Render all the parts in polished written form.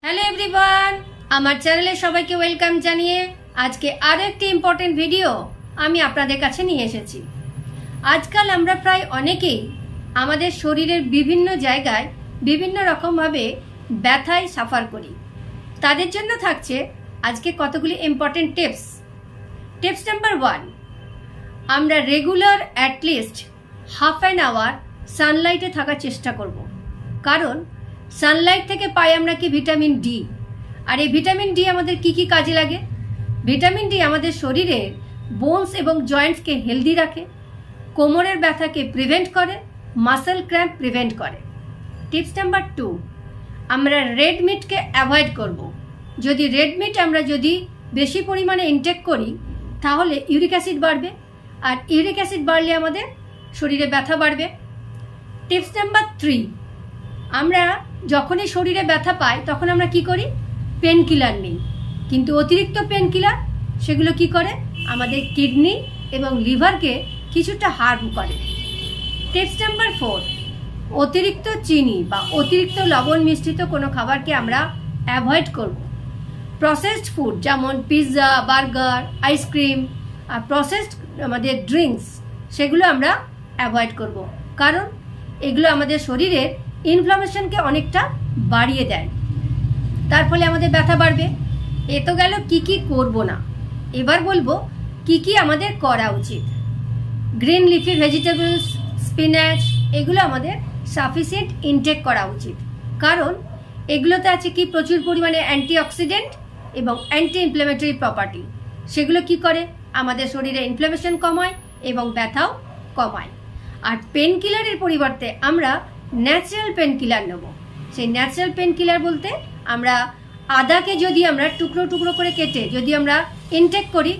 Hello everyone, আমার চ্যানেলে সবাইকে ওয়েলকাম জানিয়ে আজকে আরো একটি ইম্পর্টেন্ট ভিডিও আমি আপনাদের কাছে নিয়ে এসেছি। আজকাল আমরা প্রায় অনেকেই আমাদের শরীরের বিভিন্ন জায়গায় বিভিন্ন রকমভাবে ব্যথায় সাফার করি। তাদের জন্য থাকছে আজকে কতগুলি ইম্পর্টেন্ট টিপস। টিপস নাম্বার 1, আমরা regular at least half an hour সানলাইটে থাকার চেষ্টা করব। কারণ সানলাইট থেকে পাই আমরা কি ভিটামিন ডি। আর এই ভিটামিন ডি আমাদের কি কি কাজে লাগে? ভিটামিন ডি আমাদের শরীরের বোনস এবং জয়েন্টসকে হেলদি রাখে, কোমরের ব্যথাকে প্রিভেন্ট করে, মাসেল ক্র্যাম্প প্রিভেন্ট করে। টিপস নাম্বার 2, আমরা রেড মিটকে অ্যাভয়েড করব। যদি রেড মিট আমরা বেশি পরিমাণে ইনটেক করি তাহলে ইউরিক অ্যাসিড বাড়বে, আর ইউরিক অ্যাসিড বাড়লে আমাদের শরীরে ব্যথা বাড়বে। টিপস নাম্বার 3, আমরা যখনই শরীরে ব্যথা পাই তখন আমরা কি করি? পেন কিলার নিই। কিন্তু অতিরিক্ত পেন কিলার সেগুলো কি করে? আমাদের কিডনি এবং লিভারকে কিছুটা হার্ম করে। টিপস নাম্বার 4, অতিরিক্ত চিনি বা অতিরিক্ত লবণ মিশ্রিত কোনো খাবারকে আমরা অ্যাভয়েড করব। প্রসেসড ফুড যেমন পিৎজা, বার্গার, আইসক্রিম আর প্রসেসড আমাদের ড্রিঙ্কস সেগুলো আমরা অ্যাভয়েড করব। কারণ এগুলো আমাদের শরীরের ইনফ্লামেশনকে অনেকটা বাড়িয়ে দেয়, তার ফলে আমাদের ব্যথা বাড়বে। এ তো গেল কি কি করব না। এবার বলবো কি কি আমাদের করা উচিত। গ্রিন লিফি ভেজিটেবলস, স্পিনাচ এগুলো আমাদের সাফিসিয়েন্ট ইনটেক করা উচিত। কারণ এগুলোতে আছে কি প্রচুর পরিমাণে অ্যান্টিঅক্সিডেন্ট এবং অ্যান্টি ইনফ্ল্যামেটরি প্রপার্টি। সেগুলো কি করে? আমাদের শরীরে ইনফ্ল্যামেশন কমায় এবং ব্যথাও কমায়। আর পেন কিলারের পরিবর্তে আমরা ন্যাচারাল পেন কিলার নেব। সেই ন্যাচারাল পেন কিলার বলতে আমরা আদাকে যদি আমরা টুকরো টুকরো করে কেটে যদি আমরা ইনটেক করি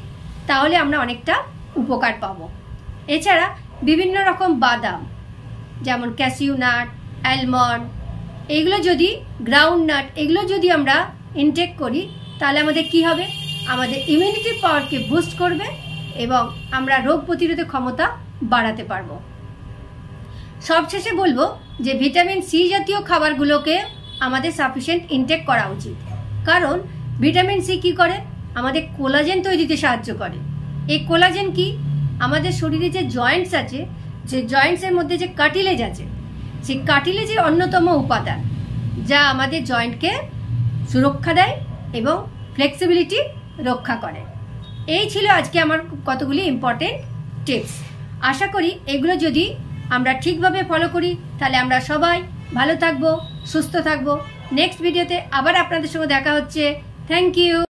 তাহলে আমরা অনেকটা উপকার পাব। এছাড়া বিভিন্ন রকম বাদাম যেমন ক্যাসিউ নাট, অ্যালমন্ড এগুলো যদি, গ্রাউন্ড নাট এগুলো যদি আমরা ইনটেক করি তাহলে আমাদের কি হবে? আমাদের ইমিউনিটি পাওয়ারকে বুস্ট করবে এবং আমরা রোগ প্রতিরোধক ক্ষমতা বাড়াতে পারবো। সবশেষে বলবো যে ভিটামিন সি জাতীয় খাবারগুলোকে আমাদের সাফিসিয়েন্ট ইনটেক করা উচিত। কারণ ভিটামিন সি কি করে? আমাদের কোলাজেন তৈরিতে সাহায্য করে। এই কোলাজেন কি? আমাদের শরীরে যে জয়েন্টস আছে, যে জয়েন্টসের মধ্যে যে কার্টিলেজ আছে, সেই কার্টিলেজের অন্যতম উপাদান যা আমাদের জয়েন্টকে সুরক্ষা দেয় এবং ফ্লেক্সিবিলিটি রক্ষা করে। এই ছিল আজকে আমার কতগুলি ইম্পর্টেন্ট টিপস। আশা করি এগুলো যদি আমরা ঠিকভাবে ফলো করি তাহলে আমরা সবাই ভালো থাকবো, সুস্থ থাকবো। নেক্সট ভিডিওতে আবার আপনাদের সঙ্গে দেখা হচ্ছে। Thank you.